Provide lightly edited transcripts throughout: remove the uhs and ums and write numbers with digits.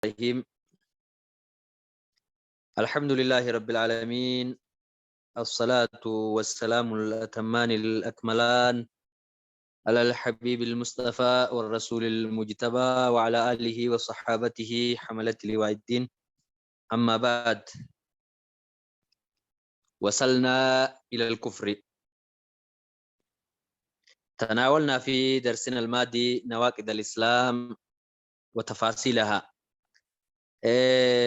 الرحيم. الحمد لله رب العالمين، الصلاة والسلام الأتمان الأكملان على الحبيب المصطفى والرسول المجتبى وعلى آله وصحابته حملة لواء الدين. أما بعد، وصلنا إلى الكفر. تناولنا في درسنا الماضي نواقض الإسلام وتفاصيلها.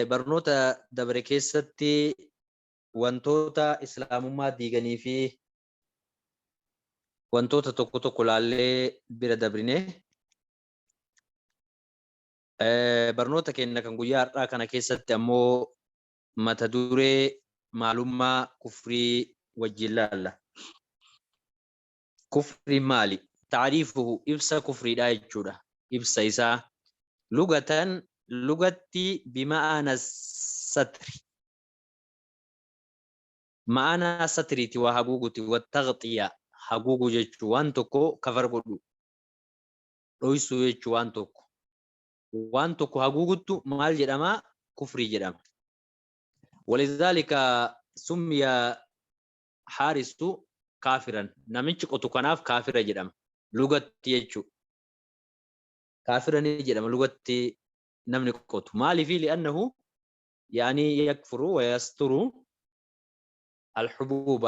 برنوتا دبركيستي wantoota islaamummaa diiganii fi wantoota tokko tokko laallee bira dabrine barnoota keenya kan guyyaa har'aa kana keessatti ammoo mata duree maalummaa kufrii wajjin laalla. Kufri maali? Taariifuhu ibsa kufriidhaa jechuudha. Ibsa isaa lugatti bima'aana satri. Ma'ana satriiti waa haguuguti wattaqxiya haguugu jechuu waan tokko kafar godhu dhoysuu jechuu waan tokko haguuguttu maal jedhama? Kufrii jedhama. Walidhaalika summiya haaristu kaafiran, namichi qotu kanaaf kaafira jedhama lugatti jechuu. Kaafira ni jedhama lugatti namni qotu. Maaliifi li'annahu yaani yakfuru wa yasturu الحبوب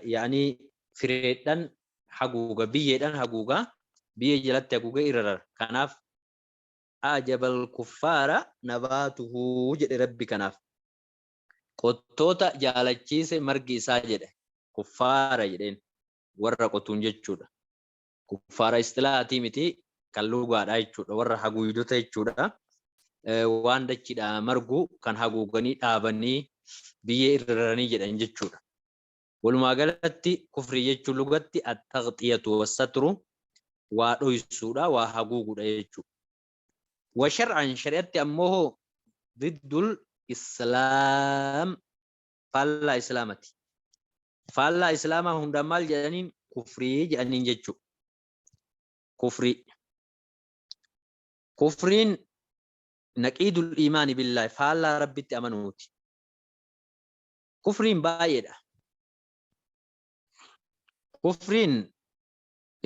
يعني فريدان حقوقة بيدان حقوقة بيجلت حقوقة إرر كناف أعجب الكفار نباته جد ربي كناف قطوتا جالتشيس مرقي ساجد كفار جدين ورّا قطون جدشودا كفار استلااتي متي كاللوغا رايشودا ورّا حقو يدوتا يشودا وان دچيدا مرقو كان حقوقني آبني biyyee irranii jedhan jechuudha. Walumaa galatti kufrii jechuun lugatti at-tagxiyatu was-satru waa dhoysuudha, waa haguuguudha jechuudha. Wa shar'an shari'atti ammoo diddul islaam faallaa islaamati. Faallaa islaamaa hundaan maal jedhaniin? Kufrii jedhaniin jechuudha. Kufriin naqiidul iimaani billaahi faallaa rabbitti amanuuti. Kufriin baay'eedha. Kufriin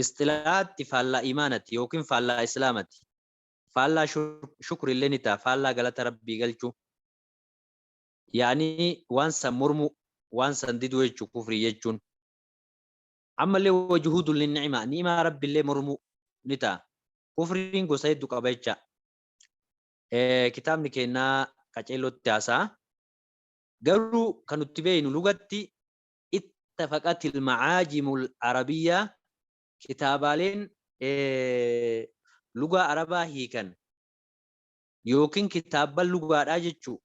istilaatti faallaa imaanati yookiin faallaa islaamati. Faallaa shukrillee ni ta'a. Faallaa galata rabbii galchuu. Yaani waan san mormu, waan san diduu jechuu kufrii jechuun. Ammallee wajuhudun linni'imaa. Ni'imaa rabbiillee mormu ni ta'a. Kufriin gosa hedduu qaba jecha. Kitaabni kennaa qaceellootti haasa'a. قالوا كانوا تبين لغتي اتفقت المعاجم العربية كتابالين لغة عربية هي كان يمكن كتاب اللغة راجتشو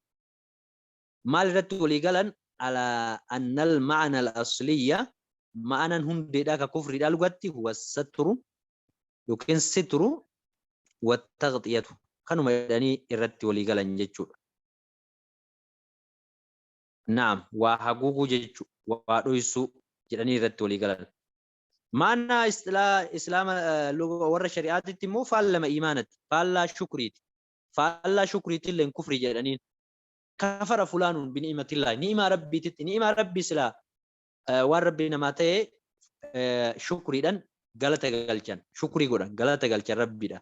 ما لرت وليقالن على أن المعنى الأصلية معنى هم ديداك كفر دا لغتي هو الستر يمكن الستر والتغطية كانوا مداني الرت وليقالن جتشو نعم وحقوق جيجو ودويسو جدني رت وليقالن معنى إسلام لغة ورا شريعات تمو فالما إيمانت فالا شكريت فالا شكريت اللي كفر جدنين كفر فلان بنعمة الله نعمة ربي نعمة ربي سلا وربنا ماتي شكري دان غلطة غلطان شكري غوران غلطة غلطان ربي دا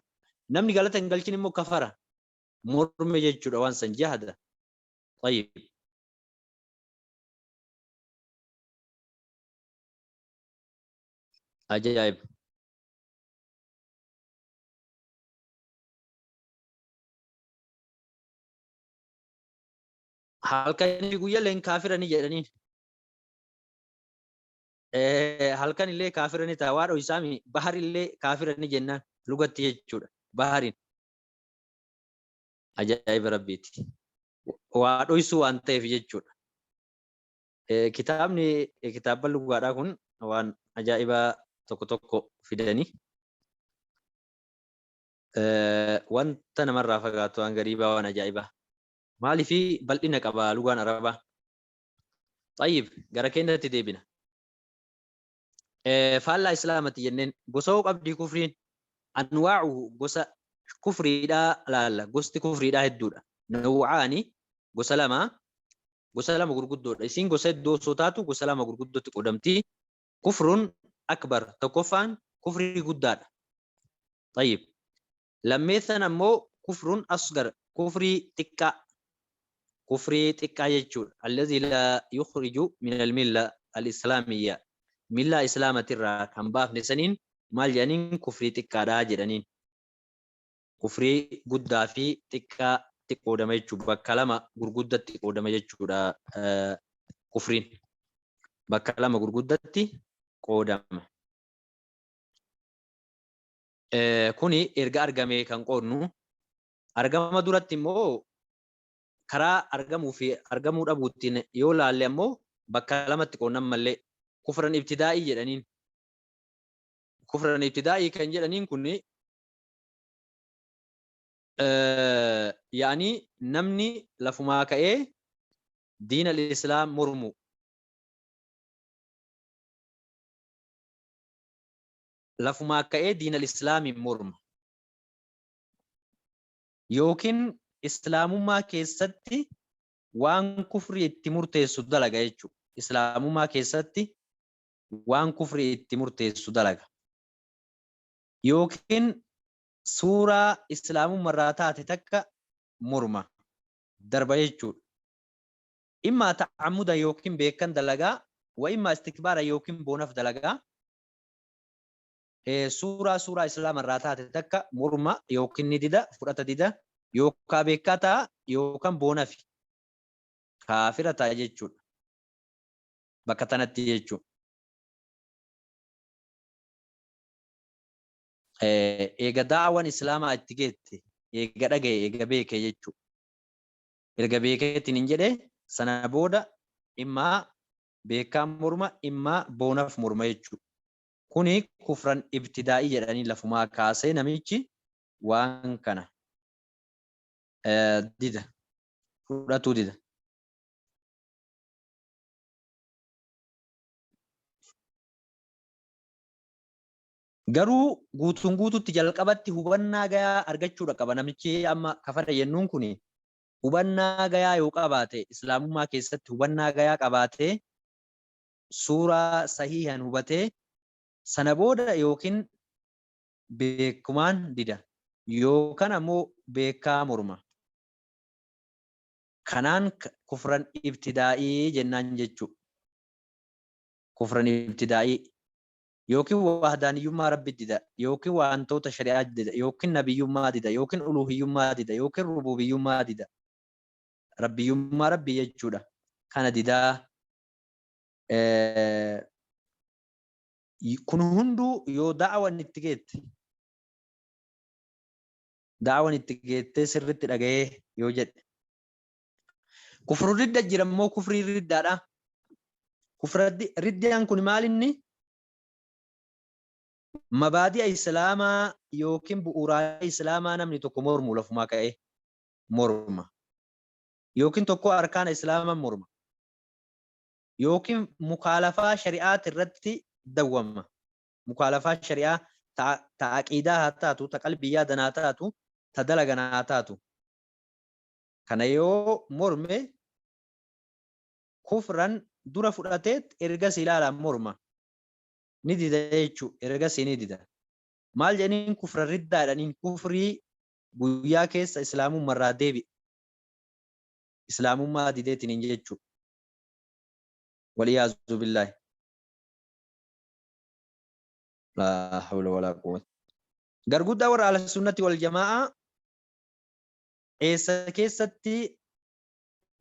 نمني غلطة غلطان مو كفر مرمي جيجو دوان سنجاهد. طيب ajaib. Halkan guyyaa leen kaafirani jedhaniin. Halkan illee kaafirani ta'a waa dho'isaami bahar illee kaafirani jennaan lugatti jechuudha. Baharin ajaa'iba rabbiiti. Waa dho'isuu waan ta'eef jechuudha. Kitaaba lugaadhaa kun waan ajaa'ibaa tokko tokko fidanii wanta namarraa fagaatu waan gariibaa waan ajaa'ibaa maaliifi bal'ina qaba lugaan arabaa. Xayyib gara keenyatti deebina. Faallaa islaamati jenneen gosa qabdii kufriin anwaa'u gosa kufriidhaa laalla gosti kufriidhaa hedduudha. Nawwaani gosa lama gurguddoodha. Isiin gosa hedduu osoo taatu gosa lama gurguddootti qoodamti. Kufruun akbar tokkoffaan kufrii guddaadha. Tayyib. Lammeessan ammoo kufruun asgar kufrii xiqqaa. Kufrii xiqqaa jechuudha. Allazii laa yukhriju min al-milla al-islaamiyya. Millaa islaamatirraa kan baafne saniin maal jedhaniin kufrii xiqqaadhaa jedhaniin. Kufrii guddaa fi xiqqaatti qoodama jechuudha. Bakka lama gurguddatti qoodama jechuudha. Kufriin bakka lama gurguddatti qoodama. Kuni erga argamee kan qoodnu argama duratti immoo karaa argamuu fi argamuu dhabuuttiin yoo laalle ammoo bakka lamatti qoodnan mallee kufran ibtidaa'ii jedhaniin. Kufran ibtidaa'ii kan jedhaniin kuni yaani namni lafumaa ka'ee diina al-islaam mormu. Lafumaa ka'ee diina al-islaamiin morma. Yookiin islaamummaa keessatti waan kufrii itti murteessu dalaga jechuudha. Islaamummaa keessatti waan kufrii itti murteessu dalaga. Yookiin suuraa islaamummaarraa taate takka morma darba jechuudha. Immaa ta'ammuda yookiin beekan dalagaa wa immaa istikbaara yookiin boonaf dalagaa. Suuraa islaamarraa taate takka morma yookiin ni dida fudhata dida yookaan beekaa ta'a yookaan boonafi kaafira ta'a jechuudha. Bakka tanatti jechuudha. Eega daawwan islaamaa itti geette eega dhagaye eega beeke jechuudha. Erga beekeetiin hin jedhe sana booda immaa beekaa morma immaa boonaf morma jechuudha. Kuni kufran ibtidaa'ii jedhanii lafumaa kaasee namichi waan kana dida fudhatuu dida. Garuu guutuun guututti jalqabatti hubannaa gayaa argachuudha qaba namichi amma kafara jennuun kuni hubannaa gayaa yoo qabaate islaamummaa keessatti hubannaa gayaa qabaate suuraa sahihan hubatee sana booda yookiin beekumaan dida yookaan ammoo beekaa morma. Kanaan kufran ibtidaa'ii jennaan jechuudha. Kufran ibtidaa'ii yookiin wahdaaniyyummaa rabbi dida yookiin wantoota shari'aa dida yookiin nabiyyummaa dida yookiin uluhiyyummaa dida yookiin rububiyyummaa dida rabbiyyummaa rabbi jechuudha. Kana didaa kun hunduu yoo da'awan itti geette sirriitti dhaga'ee yoo jedhe. Kufru ridda jira immoo kufrii riddaadha. Kufri riddaan kun maal inni? Mabaadi'a islaamaa yookiin bu'uuraalee islaamaa namni tokko mormu lafumaa ka'ee morma. Yookiin tokko arkaana islaamaa morma. Yookiin mukaalafaa shari'aat irratti dawwama. Mukaalafaa shari'aa ta aqiidaa haa taatu, ta qalbiyyaa danaa taatu, ta dalaganaa taatu. Kana yoo morme kufran dura fudhatee ergas ilaalaan morma. Ni dida jechuudha. Ergas ni dida. Maal jedhaniin kufra riddaadhaniin kufrii guyyaa keessa islaamummaarraa deebi. Islaamummaa dideetiin hin jechuudha. Waliyaazu billaahi. La hawla wala quwwata. Garguddaa warra ala sunnati wal jamaa eessa keessatti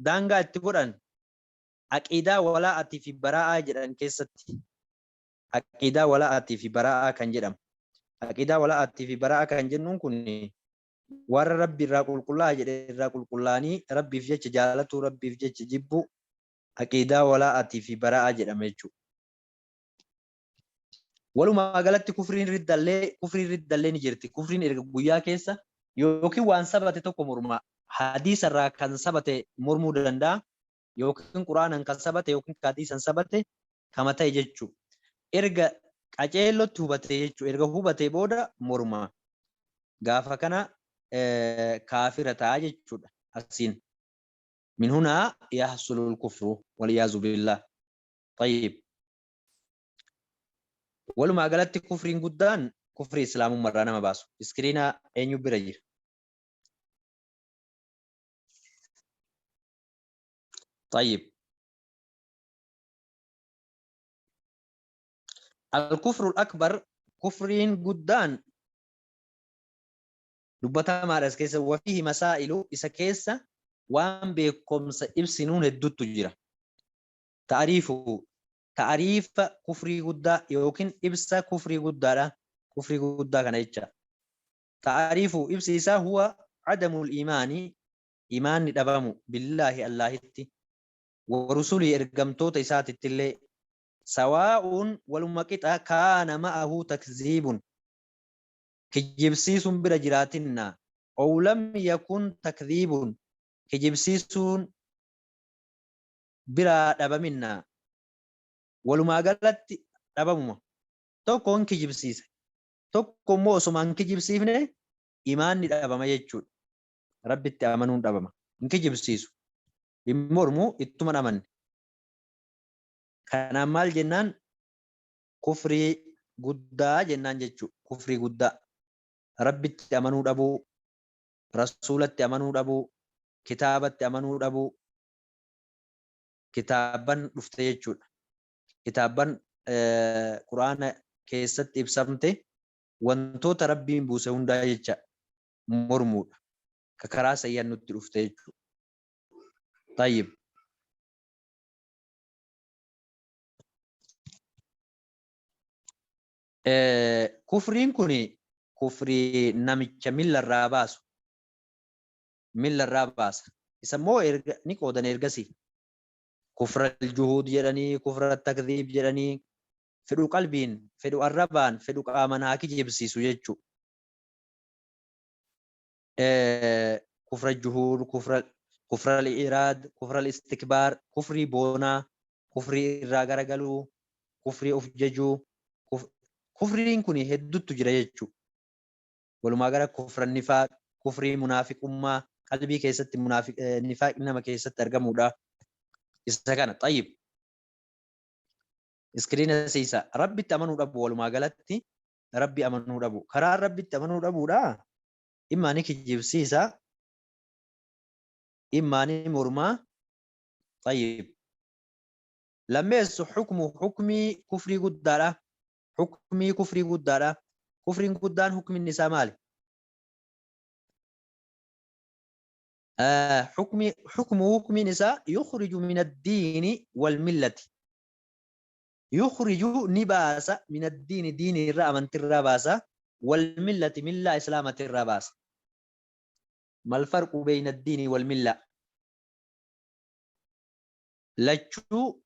daangaa itti godhan aqiidaa wala'aatii fi baraa'aa jedhan keessatti aqiidaa wala'aatii fi baraa'aa kan jedhamu. Aqiidaa wala'aatii fi baraa'aa kan jennuun kun warra rabbi irraa qulqullaa jedhe irraa qulqullaanii rabbiif jecha jaalatu rabbiif jecha jibbu aqiidaa wala'aatii fi baraa'aa jedhama jechuudha. Walumaa galatti kufriin riddallee ni jirti. Kufriin erga guyyaa keessa yookiin waan sabate tokko morma hadiisa irraa kan sabate mormuu danda'a yookiin quraanaan kan sabate yookiin hadiisan sabate kama ta'e jechuudha. Erga qaceellotti hubate jechuudha. Erga hubatee booda morma. Gaafa kana كافرة تاجج أسين من هنا يحصل الكفر والعياذ بالله. طيب ولما قالت كفر قدان كفر إسلام مرانا ما باسو اسكرينا أين يبرجر. طيب الكفر الأكبر كفرين قدان دبتا مارس كيسا وفيه مسائل إسا كيسا وان بكم سإبسنون الدود تجرى تعريفه تعريف كفري قدا يمكن إبسا كفري قدا كفري قدا كان يتشا تعريفه إبسيسا هو عدم الإيمان إيمان دبامو بالله الله تي ورسوله إرقمتو تيسات التلي سواء ولمكتا كان معه تكذيب كجبسيس برجراتنا أو لم يكن تكذيب كجبسيس برا دبمنا ولما قالت دبمما توكون كجبسيس توكو موسمان كجبسيفنه إيمان دبما يجود ربي تأمنون دبما كجبسيس إمورمو إتمن أمن كان مال جنان كفري قدا جنان جتشو كفري قدا ربي تأمنون أبو رسولة تأمنون أبو كتابة تأمنون أبو كتابا رفتيجو كتابا قرآن كيست إبسامته وانتو ربي بوسه هندا يجا مرمود ككرا سيان نت رفتيجو. طيب كفرين كوني كفري نامتش مل الراباس مل الراباس يسموه نيكودن إرقسي كفر الجهود جراني كفر التكذيب جراني فدو قلبين فدو الربان فدو قامنا كجيبسي سويجو كفر الجهود كفر الإراد كفر الاستكبار كفر بونا كفر الراغرغلو كفر أفججو كفرين كوني هدو تجريجو ولما قال كفر النفاق كفر منافق أمة قلبي كيست منافق نفاق إنما كيست أرقمو دا إستكان. طيب اسكرين سيسا ربي تأمنوا ربو ولما قالت ربي أمنوا ربو قرار ربي تأمنوا ربو دا إما نكي جيب سيسا إما مرما. طيب لما يسو حكمي كفري قدارة حكمي كفري قدارة كفري قدان حكم النساء مالي حكم نساء يخرج من الدين والملة يخرج نباسة من الدين دين الرأمن الرباسة والملة ملة إسلامة الرباسة. ما الفرق بين الدين والملة؟ لجو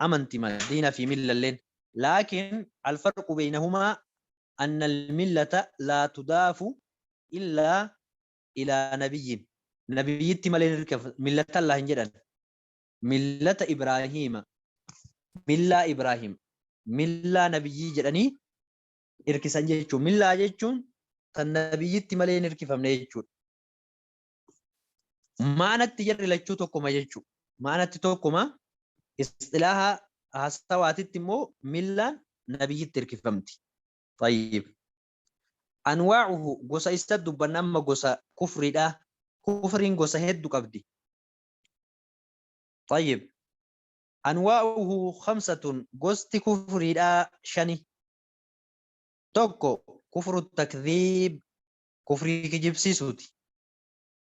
أمنتم الدين في ملة لين لكن الفرق بينهما أن الملة لا تضاف إلا إلى نبي نبي تملين ملة الله جدا ملة إبراهيم ملة إبراهيم ملة نبي جدني إركسان جيتشو ملة جيتشون تنبي تملين إركفم نيتشو ما نتجر لجو توكما جيتشو ما نتتوكما اصطلاحها هستواتي تمو ملة نبي تركفمتي. طيب أنواعه قصة استدو بنما قصة كفر ده كفر قصة هدو قبدي. طيب أنواعه 5 قصة كفر ده شني توكو كفر التكذيب كفر كجبسيسوتي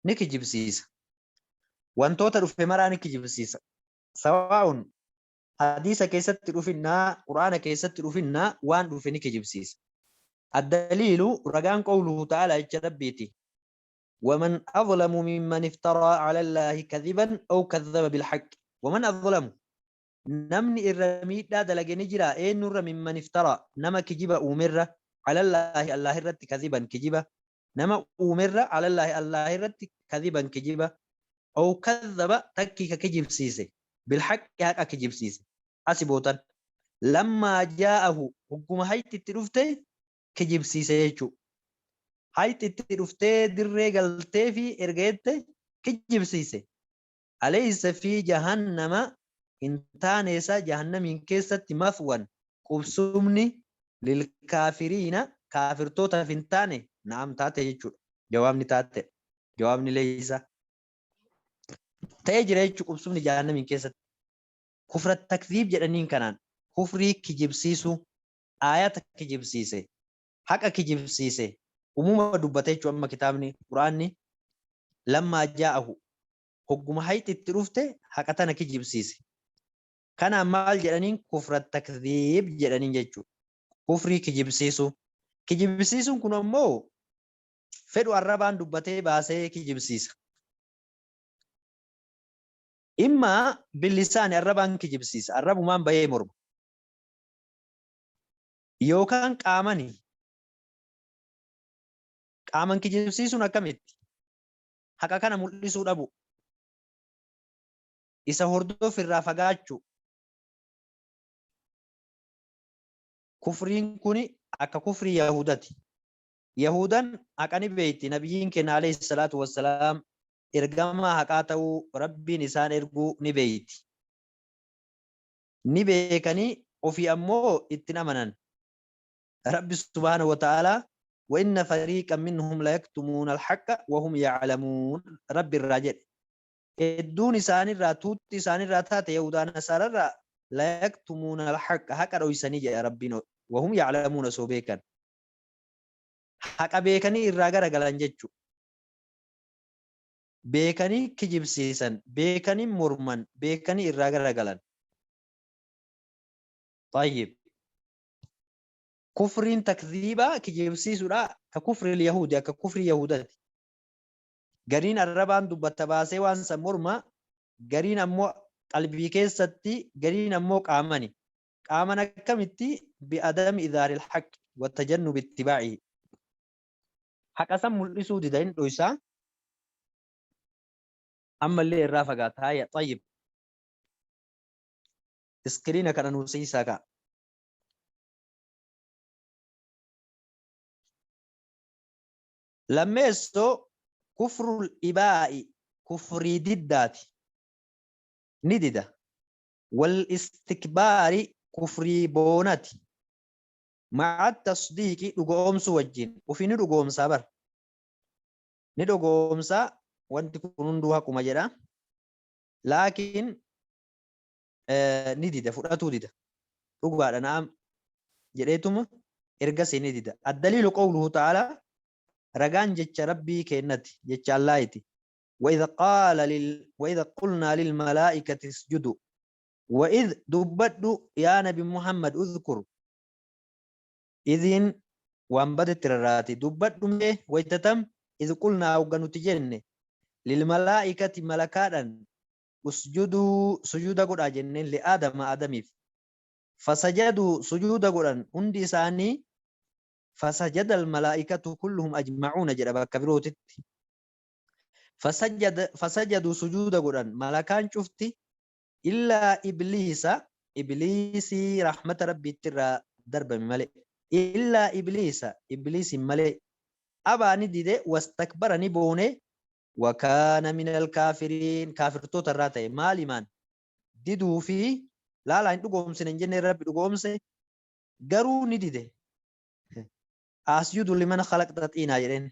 نكجبسيس وانتو ترف مرا نكجبسيس سواء حديث كيست رفنا قرآن كيست رفنا وان رفني كجبسيس. الدليل رجان قوله تعالى اجربيتي ومن أظلم ممن افترى على الله كذبا أو كذب بالحق ومن أظلم نمني الرميد لا دلق نجرا إيه نور ممن افترى نما كجب أمر على الله الرد كذبا كجب نما أمر على الله الرد كذبا كجب أو كذب تكيك كجب سيسي بالحق يا كجب سيسي أسبوتا لما جاءه حكم هاي تترفته كجب سيسي يجو hayti itti dhuftee dirree galtee fi ergeette kijibsiise alaysa fi jahannama intaane isa jahannamiin keessatti mafwan qubsumni lilkaafiriina kaafirtootaaf hin taane na'am taate jechuudha. Jawaabni taate jawaabni leeysa ta'ee jira jechuudha qubsumni jahannamiin keessatti. Kufra takziib jedhaniin kanaan kufrii kijibsiisu ayata kijibsiise haqa kijibsiise umuma dubbate jechuudha. Amma kitaabni quraanni lammaa jaa'ahu hogguma hayti itti dhufte haqa tana kijibsiise. Kana maal jedhaniin kufra takziib jedhaniin jechuudha. Kufrii kijibsiisu. Kijibsiisuun kun ammoo fedhu arrabaan dubbatee baasee kijibsiisa. Imma billisaani arrabaan kijibsiisa. Arrabumaan bahee morma. Yookaan qaaman kijibsiisuun akkamitti? Haqa kana mul'isuu dhabu. Isa hordoof irraa fagaachuu. Kufriin kuni akka kufrii Yahudati. Yahudan haqani beeyti nabiyyiin keenya alayhi salaatu wassalaam ergamaa haqaa ta'uu rabbiin isaan erguu ni beeyti. Ni beekanii ofii ammoo ittiin amanan. Rabbi subhaanahu wa ta'ala wa inna fariiqan minhum la yaktumuuna al-haqqa wa hum ya'lamuun rabbi irraa jedhe. Hedduun isaanirraa tuutti isaanirraa taate Yahudaan Nasaararraa la yaktumuuna al-haqqa haqa dhoysanii jedha rabbiin wa hum ya'lamuuna osoo beekan. Haqa beekanii irraa garagalan jechuudha. Beekanii kijibsiisan, beekanii morman, beekanii irraa garagalan. Tayyib. Kufriin takziibaa kijibsiisuudha ka kufri Yahudi akka kufri Yahudati. Gariin arrabaan dubbata baasee waan san morma, gariin ammoo qalbii keessatti, gariin ammoo qaamani. Qaaman akkamitti bi'adami idhaaril haqqi wa tajannubi ittibaa'ihi. Haqa san mul'isuu dida hin dhoysaa. Ammallee irraa fagaataa yaa xayyib. Iskiriina kana nuusiisaa ka'a. Lammeessoo kufrul ibaa'i kufrii diddaati. Ni dida. Wal istikbaari kufrii boonati. Ma'a tasdiiqi dhugoomsuu wajjin. Ufii ni dhugoomsaa bar. Ni dhugoomsaa wanti kun hunduu haquma jedha. Laakiin ni dida fudhatuu dida. Dhugaadha na'am jedheetuma ergasii ni dida. Addaliilu qawluhu ta'ala ragaan jecha rabbii kennati jecha Allaahiti. وإذا قلنا للملائكة اسجدوا وإذ دبدوا يا نبي محمد اذكر إذن وانبدت الراتي دبدوا ميه ويتتم إذ قلنا وقنوا تجنة للملائكة ملكاتا اسجدوا سجودا قد أجنن لآدم آدميف فسجدوا سجودا قد هندي ساني فسجد الملائكة كلهم أجمعون جربا كبيروتت فسجدوا سجودا قد ملكان شفتي إلا إبليس رحمة ربي ترى درب ملئ إلا إبليس ملئ أبا نديده واستكبر نبونه وكان من الكافرين كافر توتراتي مالي مان ديدو في لا ندقوم سننجن ربي دقوم سي قرو نديده أسجد لمن خلقت تطينا جرين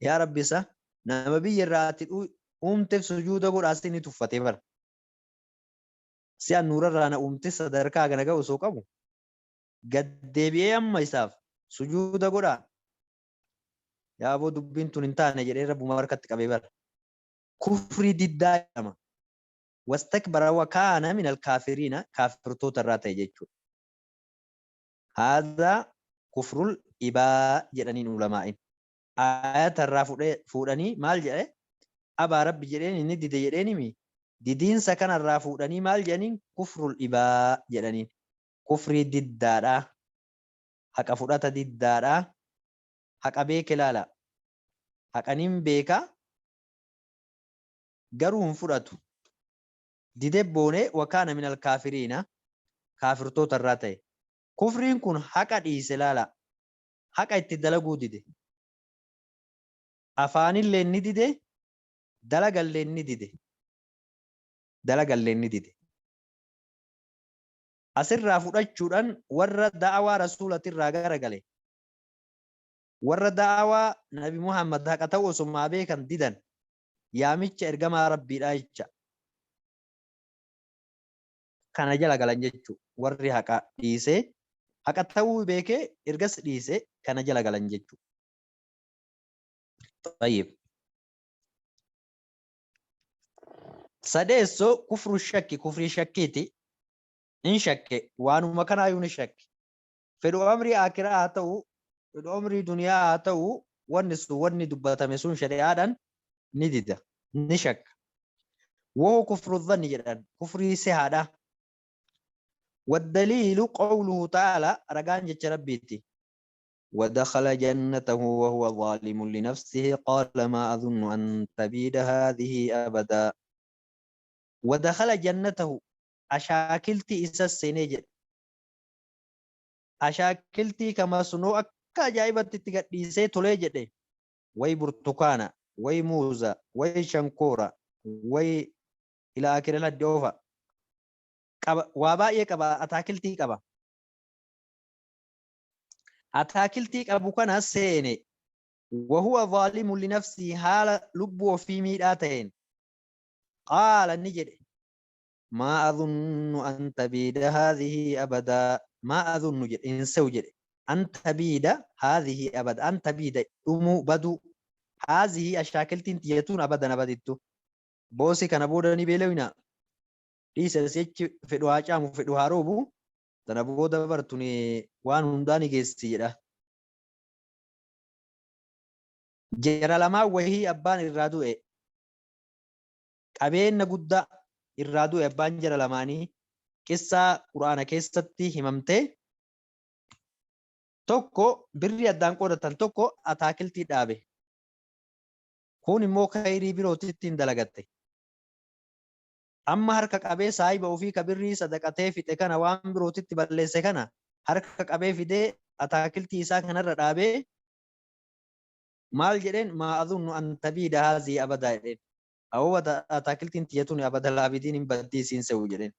يا ربي سا نبي الراتي أمتف سجود قول أستيني تفتي بر سيان نور رانا أمتف صدركا غنقا وسوقبو قد ديبئي أما إساف سجود قول يا أبو دبين تنتان جرين رب مباركت كبيبر كفر ديدايما واستكبر وكان من الكافرين كافر توتراتي جيتشو هذا كفر الإباء جرانين علماء آيات الرافع فوراني مال جري أبا رب جرين ندي جريني مي دين سكن الرافوراني مال جرين كفر الإباء جرانين كفر ديدارا حق فرات ديدارا حق بيك لالا حق أنيم بيكا قروهم فراتو ديدبوني وكان من الكافرين كافر توتراتي كفرين كن حق ديس لالا حق اتدلقو ديدي afaanillee ni dide dalagallee ni dide dalagallee ni dide asirraa fudhachuudhaan warra da'awaa rasuulatirraa garagale warra da'awaa nabi Muhammad haqa ta'u osuma beekan didan yaamicha ergamaa rabbiidhaa jecha kana jala galan jechuu warri haqa dhiisee haqa ta'uu beekee ergas dhiisee kana jala galan jechuu. طيب sadeesso kufru shakki kufrii shakkiiti in shakke waanuma kanaayyuu ni shakke fedhu amrii akiraa haa ta'u fedhu amrii duniyaa haa ta'u wanni dubbatame sun shari'aadhaan ni dida ni shakka وهو كفر الظن جدا كفر سهادة والدليل قوله تعالى رجان جت ربيتي ودخل جنته وهو ظالم لنفسه قال ما أظن أن تبيد هذه أبدا ودخل جنته أشاكلتي إسا السنجد أشاكلتي كما سنو كجايبة تتقديسي توليجد وي برتقانا وي موزة وي شنكورة وي إلى آخر الدوفة وابائي كبا أتاكلتي كبا أتاكلتي كبا كان السيني وهو ظالم لنفسه حال لب في ميلاتين قال النجد ما أظن أن تبيد هذه أبدا ما أظن جد إن سوجد أن تبيد هذه أبدا أن تبيد أمو بدو هذه أشاكلتي تيتون أبدا أبدتو بوسي كان بودني بيلوينا dhiisa sechi fedhu haa caamu fedhu haa roobu tana booda bartuni waan hundaani geessi jedha jara lamaa wahii abbaan irraa du'e qabeenya guddaa irraa du'e abbaan jara lamaanii qissaa quraana keessatti himamte tokko birri addaan qoodatan tokko ataakiltii dhaabe kun immoo khayrii birootitti hin dalagatte amma harka qabee saahiba ofii kabirrii sadaqatee fixe kana waan birootitti balleesse kana harka qabee fidee ataakiltii isaa kanarra dhaabee maal jedheen maa adunnu an tabiida haazii abadaa jedheen awwata ataakiltiin tiyatun abada laabidiin hin baddii siin se'u jedheen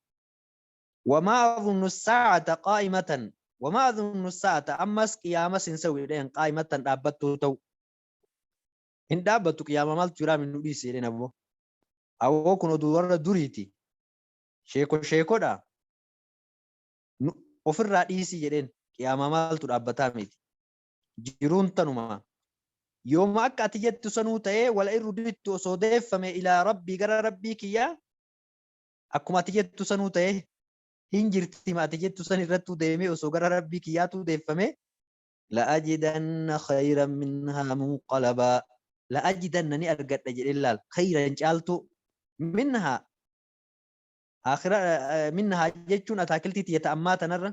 wamaa adunnu saacata qaa'imatan wamaa adunnu saacata ammas qiyaama siin se'u jedheen qaa'imatan dhaabbattuu ta'u hin dhaabbattu qiyaama maaltu jiraa min nu dhiisi jedheen abbo awoo kun oduu warra duriiti sheekodha ofirraa dhiisii jedheen qiyaamaa maaltu dhaabbataa miti jiruun tanuma yooma akka ati jettu sanuu ta'ee wala irru dittu osoo deeffame ilaa rabbii gara rabbii kiyyaa akkuma ati jettu sanuu ta'ee hin jirti ati jettu san irrattuu deemee osoo gara rabbii kiyyaatu deeffame la'ajidanna khayran minhaa munqalabaa la'ajidanna ni argadha jedheen laal khayran caaltu منها آخر منها جتون أتاكلتي تيتأمات نرى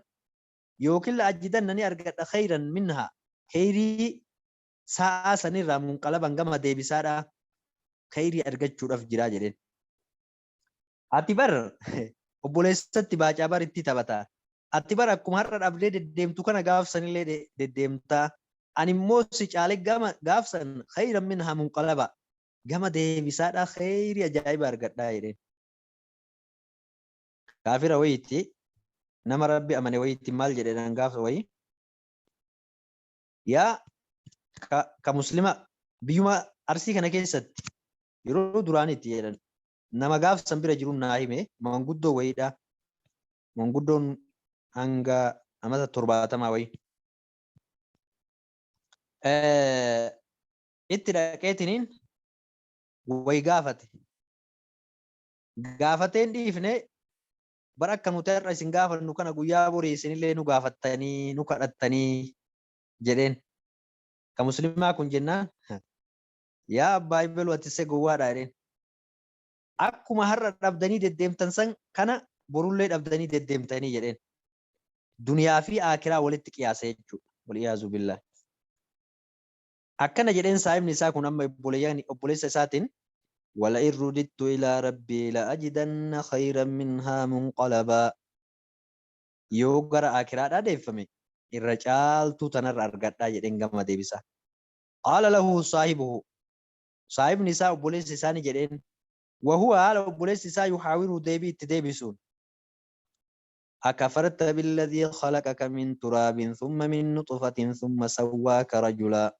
يوكل أجدن أرجع خيرا منها خيري ساعة سنرى منقلبا جمع دي بسارة خيري أرجع شرف جراجرين أتبر وبوليست تباع جبر تتبتا أتبر أكم هرر أبلي ديم تكنا غاف سنلي ديمتا أني موسى عليك غاف سن خيرا منها منقلبا gama deebisaadhaa khayrii ajaa'iba argadhaa jedheen kaafira wayitti nama rabbi amane wayitti maal jedhan gaafa wayi yaa ka muslima biyyuma arsii kana keessatti yeroo duraanitti jedhan nama gaaf san bira jiru naa hime manguddoo wayiidha manguddoon hanga amata 70 wayi itti dhaqeetiniin way gaafateen dhiifne bara akka nuti har'a isin gaafannu kana guyyaa borii isinillee nu gaafattanii nu kadhattanii jedheen ka muslimaa kun jennaan yaa abbaa ibelu ati se gowwaadha jedheen akkuma har'a dhabdanii deddeemtan san kana borullee dhabdanii deddeemtanii jedheen duniyaa fi aakiraa walitti qiyaasa jechuudha waliyaazu billah akkana jedheen saahibni isaa kun amma obboleessa isaatiin ولئن رددت إلى ربي لأجدن خيرا منها منقلبا يوغر آكرات أدفمي الرجال تنر أرغتا جدن غما ديبسا قال له صاحبه صاحب نساء بوليس ساني جدين وهو على بوليس سا يحاول ديبي تديبسون أكفرت بالذي خلقك من تراب ثم من نطفة ثم سواك رجلا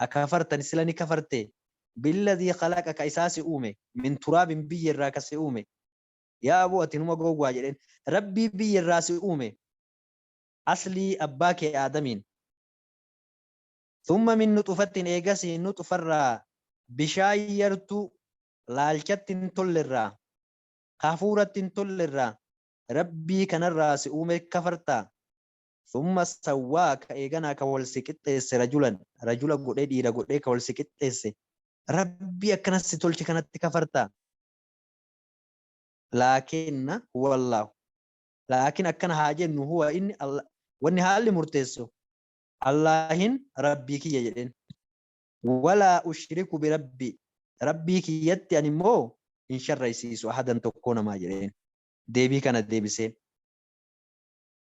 أكفرت نسلني كفرت بالذي خلقك إساس أومي من تراب بي الراكس أومي يا أبو أتنما قوة جدين ربي بي الراس أومي أصلي أباك آدمين ثم من نطفة إيغاسي نطفة بشايرتو لالكت تلرا كافورة تلرا ربي كان الراس أومي كفرتا ثم سواك إيغانا كوال سكتس رجلا قد إيرا قد كوال سكتس ربي أكنا ستولش كانت كفرتا لكن هو الله لكن أكنا حاجة هو إن الله والنهاية اللي مرتسو الله ربي كي يجدين ولا أشرك بربي ربي كي يت يعني مو إن شاء رئيسيسو أحدا تكون ما جدين ديبي كانت ديبي سين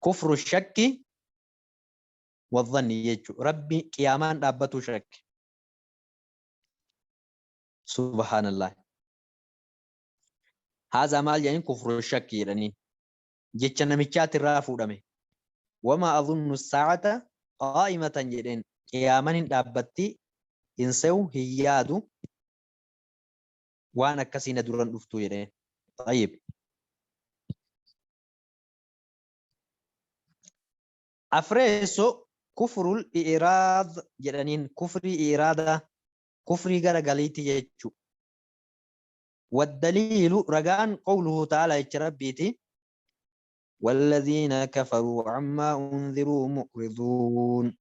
كفر الشك والظن يجو ربي قيامان دابتو شك سبحان الله هذا مال يعني كفر الشك يعني جيتشنا ميشات الرافو دمي وما أظن الساعة قائمة جدين قيامان دابتي إنسو هيادو وانا كسينا دوران دفتو جدين طيب أفريسو كفر الإيراد جدانين كفر إيرادة كفر غرغليتي يجو والدليل رجان قوله تعالى يتربيتي والذين كفروا عما أنذروا مؤرضون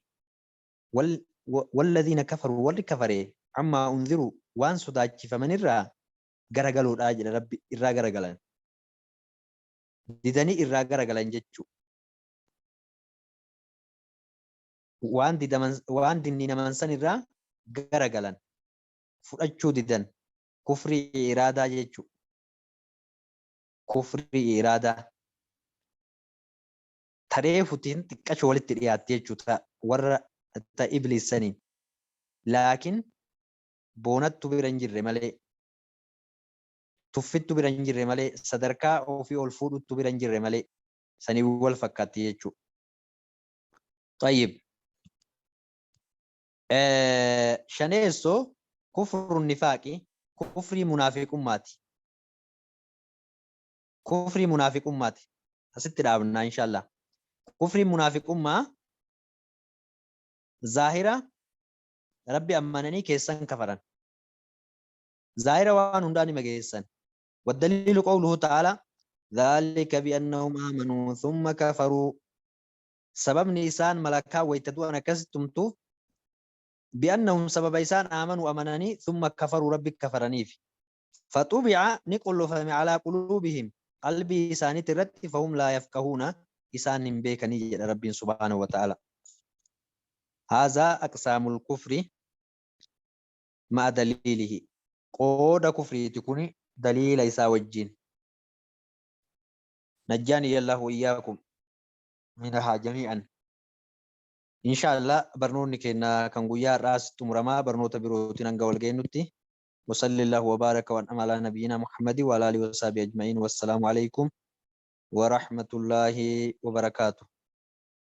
والذين كفروا والكفري عما أنذروا وان صداج فمن الرا غرغلوا راجل ربي الرا غرغلان ديدني الرا غرغلان جچو وان ديني نمن سن الرا غرغلان فدچو ديدن كفر إرادة جچو كفر إرادة tareefutiin xiqqacho walitti dhiyaatte jechuudha warra ta ibliisanii laakiin boonattu bira hin jirre malee tuffittu bira hin jirre malee sadarkaa ofii ol fuudhuttu bira hin jirre malee sanii wal fakkaatti jechuudha. طيب شنيسو كفر النفاق كفر منافق أماتي كفر منافق أماتي أستدعى دعونا إن شاء الله كفر منافق أمة ظاهرة ربي أمانني كيسان كفران ظاهرة وان هنداني مجيسان والدليل قوله تعالى ذلك بأنهم آمنوا ثم كفروا سبب نيسان ملكا ويتدو أنا كستمتو بأنهم سبب إيسان آمنوا أمناني ثم كفروا ربك كفراني في فطبع نقل فهم على قلوبهم قلبي إساني ترت فهم لا يفقهون إسان بيكني رب سبحانه وتعالى هذا أقسام الكفر مع دليله قود كفر تكوني دليل إسا والجين نجاني الله وإياكم منها جميعا إن شاء الله برنوني كنا كنغويا راس تمرما برنوتا بروتنا نقول جينوتي وصلى الله وبارك وأنعم على نبينا محمد وعلى آله وصحبه أجمعين والسلام عليكم ورحمة الله وبركاته.